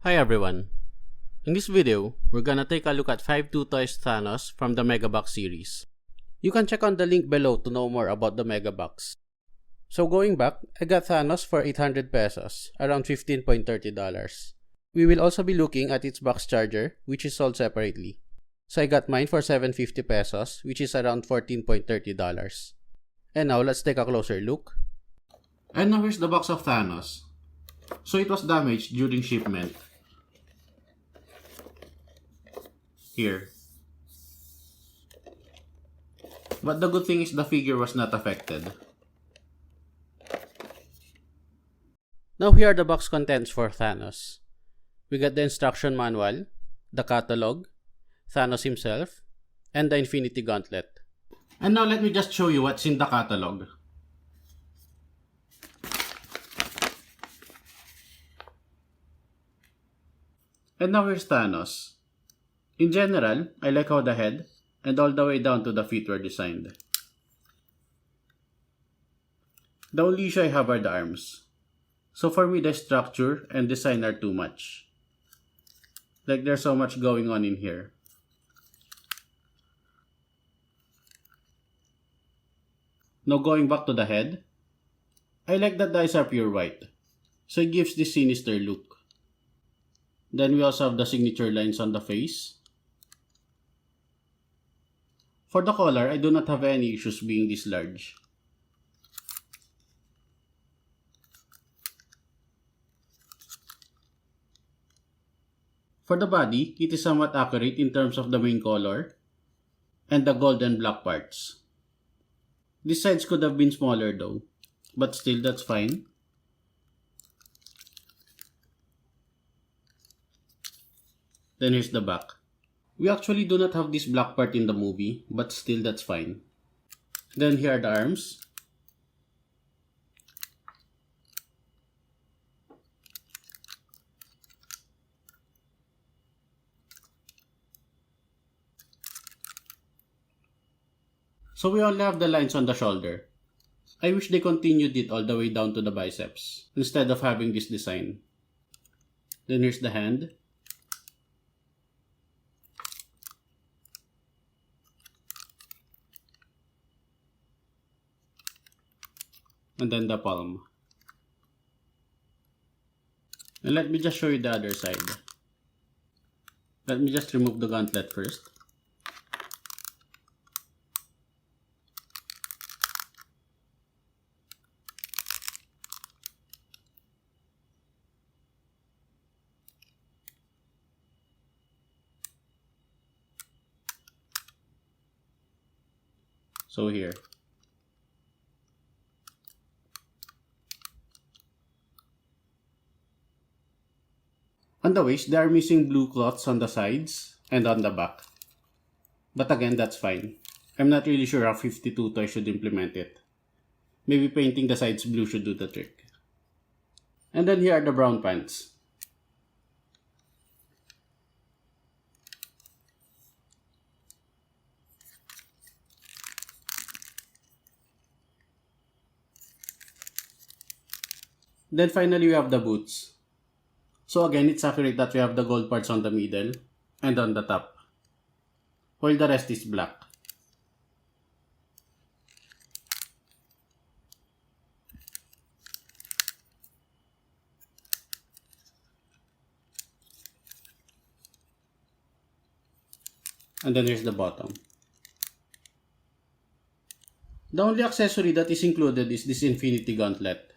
Hi everyone. In this video, we're gonna take a look at 5 2 Toys Thanos from the Megabox series. You can check on the link below to know more about the Megabox. So going back, I got Thanos for 800 pesos, around $15.30. We will also be looking at its box charger, which is sold separately. So I got mine for 750 pesos, which is around $14.30. And now let's take a closer look. And now here's the box of Thanos. So it was damaged during shipment. Here. But the good thing is the figure was not affected. Now here are the box contents for Thanos. We got the instruction manual, the catalog, Thanos himself, and the Infinity Gauntlet. And now let me just show you what's in the catalog. And now here's Thanos. In general, I like how the head and all the way down to the feet were designed. The only issue I have are the arms. So for me, the structure and design are too much. Like there's so much going on in here. Now going back to the head, I like that the eyes are pure white. So it gives this sinister look. Then we also have the signature lines on the face. For the collar, I do not have any issues being this large. For the body, it is somewhat accurate in terms of the main color and the gold and black parts. These sides could have been smaller though, but still that's fine. Then here's the back. We actually do not have this black part in the movie, but still that's fine. Then here are the arms. So we only have the lines on the shoulder. I wish they continued it all the way down to the biceps, instead of having this design. Then here's the hand. And then the palm. And let me just show you the other side. Let me just remove the gauntlet first. So here. On the waist, they are missing blue cloths on the sides and on the back. But again, that's fine. I'm not really sure how 52 Toys should implement it. Maybe painting the sides blue should do the trick. And then here are the brown pants. Then finally we have the boots. So again, it's accurate that we have the gold parts on the middle and on the top, while the rest is black. And then here's the bottom. The only accessory that is included is this Infinity Gauntlet.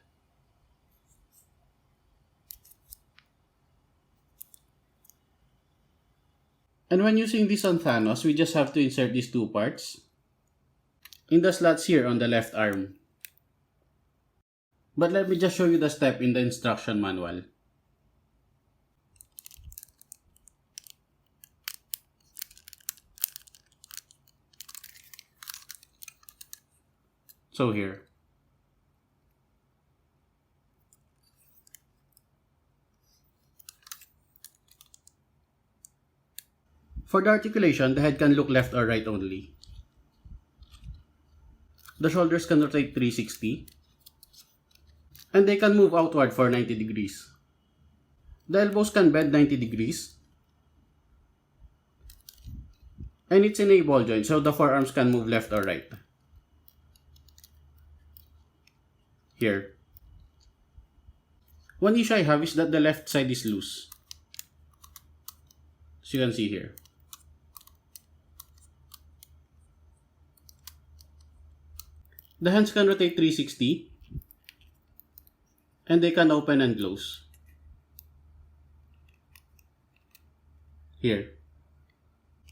And when using this on Thanos, we just have to insert these two parts in the slots here on the left arm. But let me just show you the step in the instruction manual. So here. For the articulation, the head can look left or right only. The shoulders can rotate 360. And they can move outward for 90 degrees. The elbows can bend 90 degrees. And it's in a ball joint, so the forearms can move left or right. Here. One issue I have is that the left side is loose. As you can see here. The hands can rotate 360. And they can open and close. Here.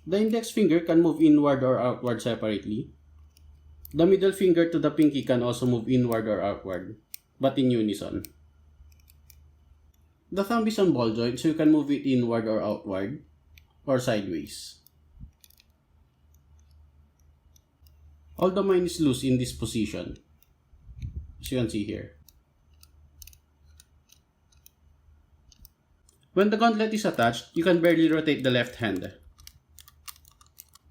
The index finger can move inward or outward separately. The middle finger to the pinky can also move inward or outward, but in unison. The thumb is on ball joint, so you can move it inward or outward, or sideways. Although mine is loose in this position, as you can see here. When the gauntlet is attached, you can barely rotate the left hand.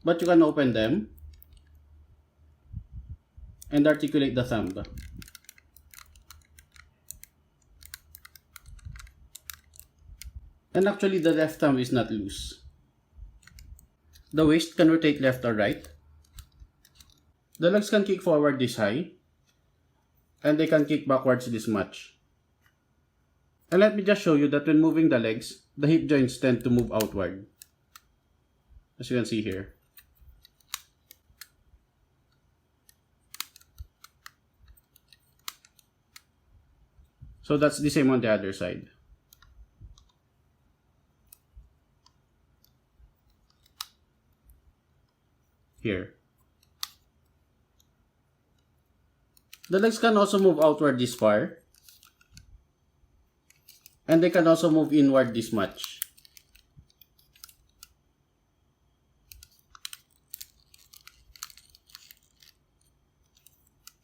But you can open them and articulate the thumb. And actually the left thumb is not loose. The waist can rotate left or right. The legs can kick forward this high. And they can kick backwards this much. And let me just show you that when moving the legs, the hip joints tend to move outward. As you can see here. So that's the same on the other side. Here. The legs can also move outward this far. And they can also move inward this much.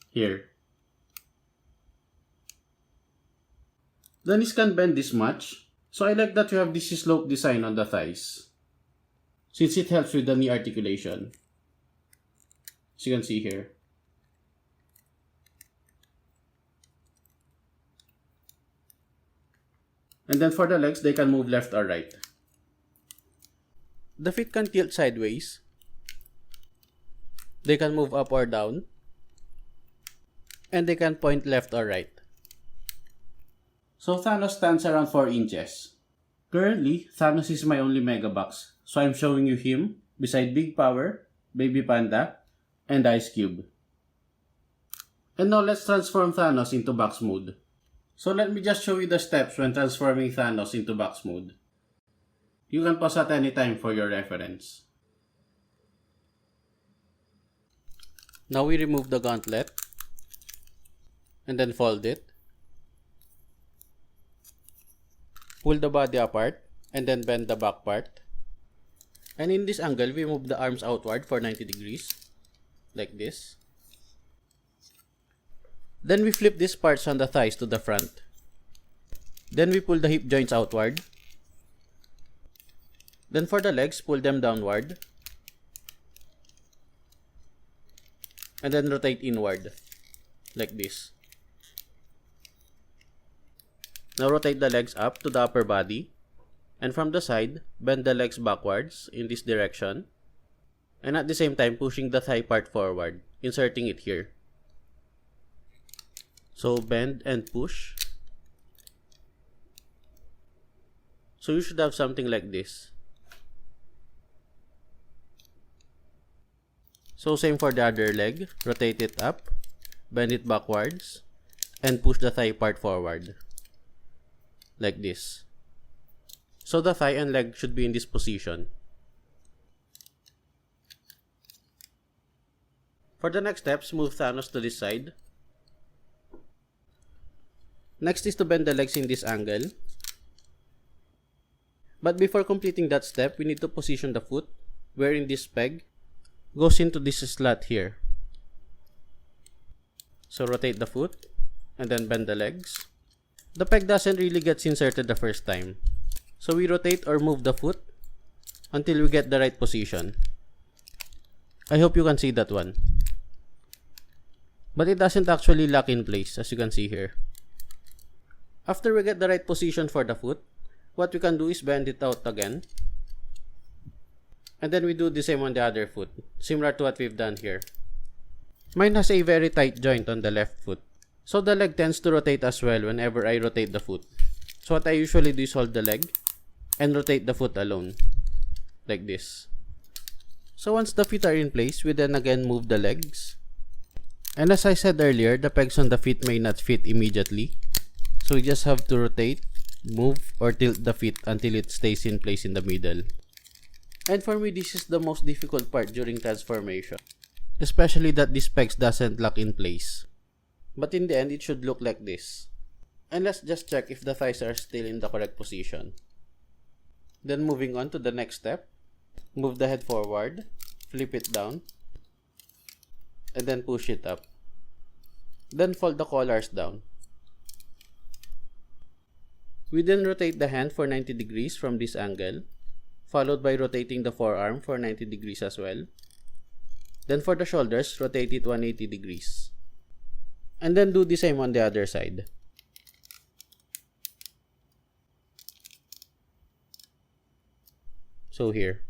Here. The knees can bend this much. So I like that you have this slope design on the thighs, since it helps with the knee articulation. As you can see here. And then for the legs, they can move left or right. The feet can tilt sideways. They can move up or down. And they can point left or right. So Thanos stands around 4 inches. Currently, Thanos is my only Megabox. So I'm showing you him beside Big Power, Baby Panda, and Ice Cube. And now let's transform Thanos into box mode. So let me just show you the steps when transforming Thanos into box mode. You can pause at any time for your reference. Now we remove the gauntlet and then fold it. Pull the body apart and then bend the back part. And in this angle, we move the arms outward for 90 degrees, like this. Then we flip these parts on the thighs to the front. Then we pull the hip joints outward. Then for the legs, pull them downward. And then rotate inward, like this. Now rotate the legs up to the upper body. And from the side, bend the legs backwards in this direction. And at the same time, pushing the thigh part forward, inserting it here. So bend and push. So you should have something like this. So same for the other leg. Rotate it up, bend it backwards, and push the thigh part forward. Like this. So the thigh and leg should be in this position. For the next steps, move Thanos to this side. Next is to bend the legs in this angle. But before completing that step, we need to position the foot, wherein this peg goes into this slot here. So rotate the foot, and then bend the legs. The peg doesn't really get inserted the first time. So we rotate or move the foot until we get the right position. I hope you can see that one. But it doesn't actually lock in place, as you can see here. After we get the right position for the foot, what we can do is bend it out again. And then we do the same on the other foot, similar to what we've done here. Mine has a very tight joint on the left foot, so the leg tends to rotate as well whenever I rotate the foot. So what I usually do is hold the leg and rotate the foot alone, like this. So once the feet are in place, we then again move the legs. And as I said earlier, the pegs on the feet may not fit immediately. So we just have to rotate, move, or tilt the feet until it stays in place in the middle. And for me, this is the most difficult part during transformation, especially that these pegs doesn't lock in place. But in the end, it should look like this. And let's just check if the thighs are still in the correct position. Then moving on to the next step, move the head forward, flip it down, and then push it up. Then fold the collars down. We then rotate the hand for 90 degrees from this angle, followed by rotating the forearm for 90 degrees as well. Then for the shoulders, rotate it 180 degrees. And then do the same on the other side. So here.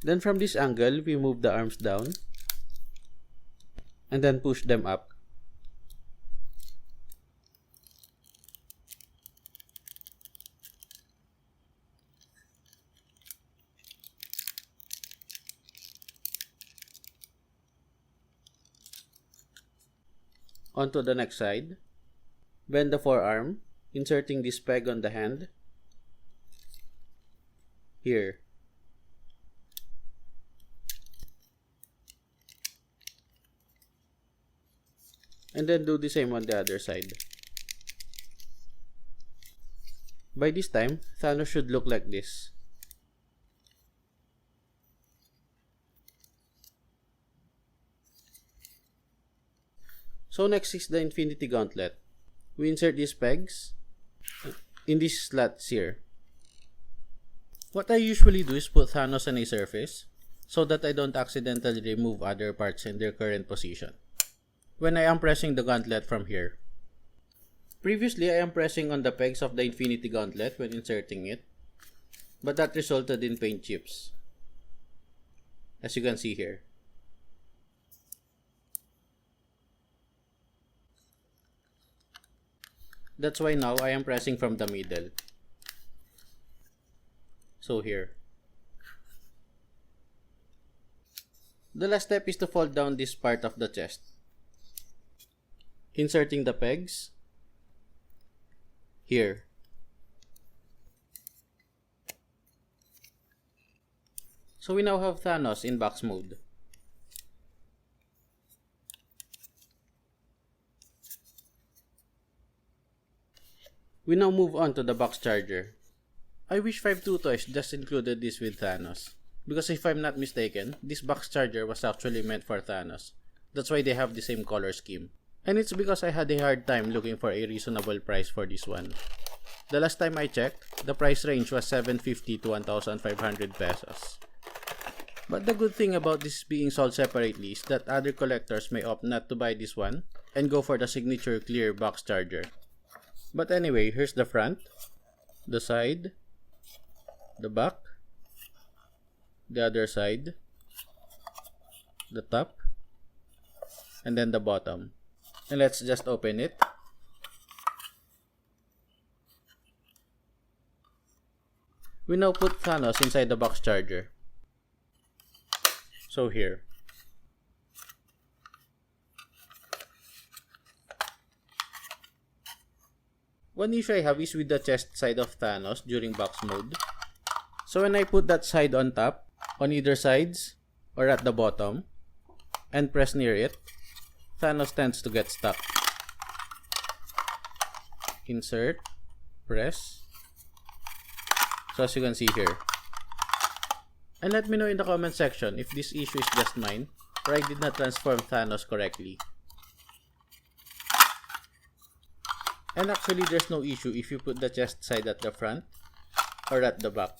Then from this angle, we move the arms down and then push them up. Onto the next side. Bend the forearm, inserting this peg on the hand. Here. And then do the same on the other side. By this time, Thanos should look like this. So next is the Infinity Gauntlet. We insert these pegs in these slots here. What I usually do is put Thanos on a surface so that I don't accidentally remove other parts in their current position when I am pressing the gauntlet from here. Previously, I am pressing on the pegs of the Infinity Gauntlet when inserting it, but that resulted in paint chips, as you can see here. That's why now I am pressing from the middle. So here. The last step is to fold down this part of the chest. Inserting the pegs here. So we now have Thanos in box mode. We now move on to the box charger. I wish 5.2 Toys just included this with Thanos, because if I'm not mistaken, this box charger was actually meant for Thanos. That's why they have the same color scheme. And it's because I had a hard time looking for a reasonable price for this one. The last time I checked, the price range was 750 to 1,500 pesos. But the good thing about this being sold separately is that other collectors may opt not to buy this one and go for the signature clear box charger. But anyway, here's the front, the side, the back, the other side, the top, and then the bottom. And let's just open it. We now put Thanos inside the box charger. So here. One issue I have is with the chest side of Thanos during box mode. So when I put that side on top, on either sides, or at the bottom, and press near it, Thanos tends to get stuck. Insert, press. So as you can see here. And let me know in the comment section if this issue is just mine, or I did not transform Thanos correctly. And actually, there's no issue if you put the chest side at the front or at the back.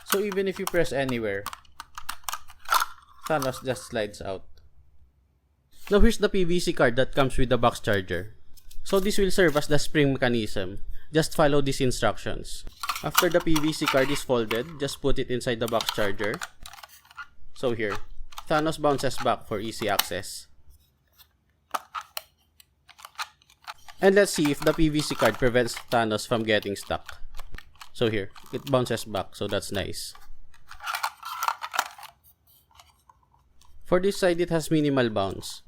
So even if you press anywhere, Thanos just slides out. Now here's the PVC card that comes with the box charger. So this will serve as the spring mechanism. Just follow these instructions. After the PVC card is folded, just put it inside the box charger. So here, Thanos bounces back for easy access. And let's see if the PVC card prevents Thanos from getting stuck. So here, it bounces back, so that's nice. For this side, it has minimal bounce,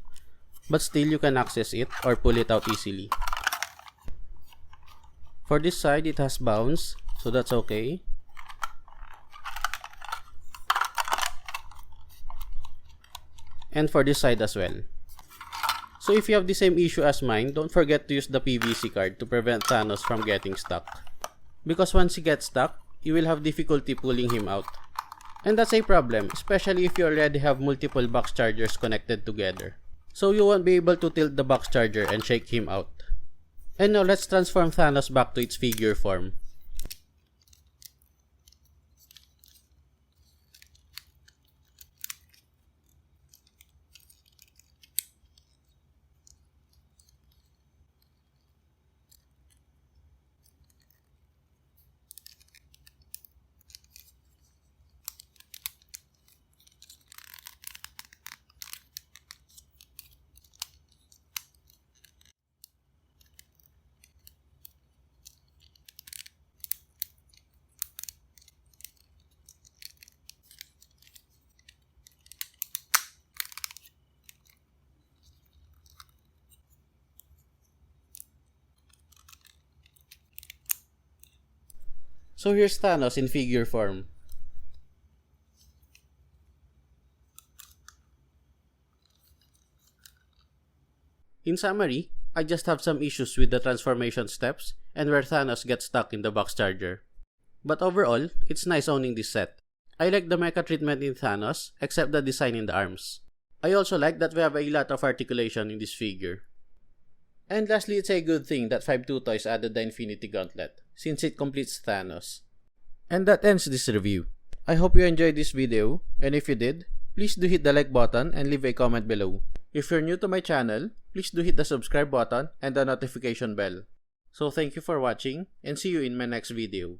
but still you can access it or pull it out easily. For this side, it has bounce, so that's okay. And for this side as well. So if you have the same issue as mine, don't forget to use the PVC card to prevent Thanos from getting stuck. Because once he gets stuck, you will have difficulty pulling him out. And that's a problem, especially if you already have multiple box chargers connected together. So you won't be able to tilt the box charger and shake him out. And now let's transform Thanos back to its figure form. So here's Thanos in figure form. In summary, I just have some issues with the transformation steps and where Thanos gets stuck in the box charger. But overall, it's nice owning this set. I like the mecha treatment in Thanos, except the design in the arms. I also like that we have a lot of articulation in this figure. And lastly, it's a good thing that 5-2 Toys added the Infinity Gauntlet, since it completes Thanos. And that ends this review. I hope you enjoyed this video, and if you did, please do hit the like button and leave a comment below. If you're new to my channel, please do hit the subscribe button and the notification bell. So thank you for watching, and see you in my next video.